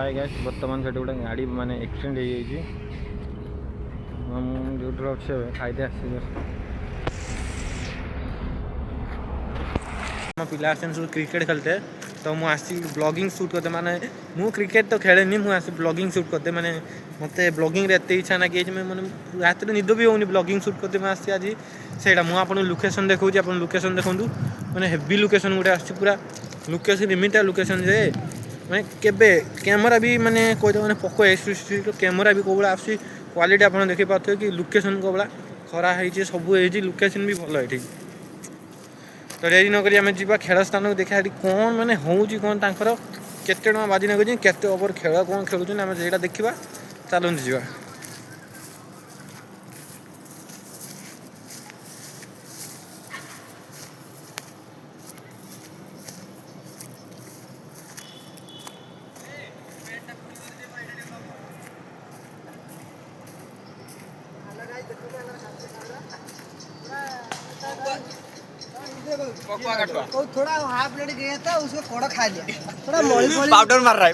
hi guys बर्तमान से गोटे गाड़ी माने एक्सीडेंट हो जो अच्छे खाई आस पिला सब क्रिकेट खेलते तो मुझे ब्लॉगिंग शूट करते माने मु क्रिकेट तो खेले मुझे ब्लॉगिंग शूट करते माने मत ब्लॉगिंग एत इच्छा ना कि मैंने रात निद भी होनी ब्लॉगिंग शूट करते मैं आज से मुझे लोकेशन देखा आप लोकेशन देखूँ मैंने हेवी लोकेशन गोटे आस पूरा लोकेशन एमती लोकेशन जे मैं केबे कैमेरा भी माने कहते मैंने पोको X50 कैमेरा भी कौन आस क्वालिटी आप देखी पारे कि लोकेशन कौन खरा है सब लोकेशन भी भल ये तो डेरी नक आम जा खेल स्थान को देखा कौन मैंने हूँ कौन तर केते टका बाजी नगे केते ओवर खेल कौन खेलुन आम से देखा चलते जा थोड़ा हाफ प्लेट गया था उसको थोड़ा खा लिया थोड़ा पाउडर मार रहा है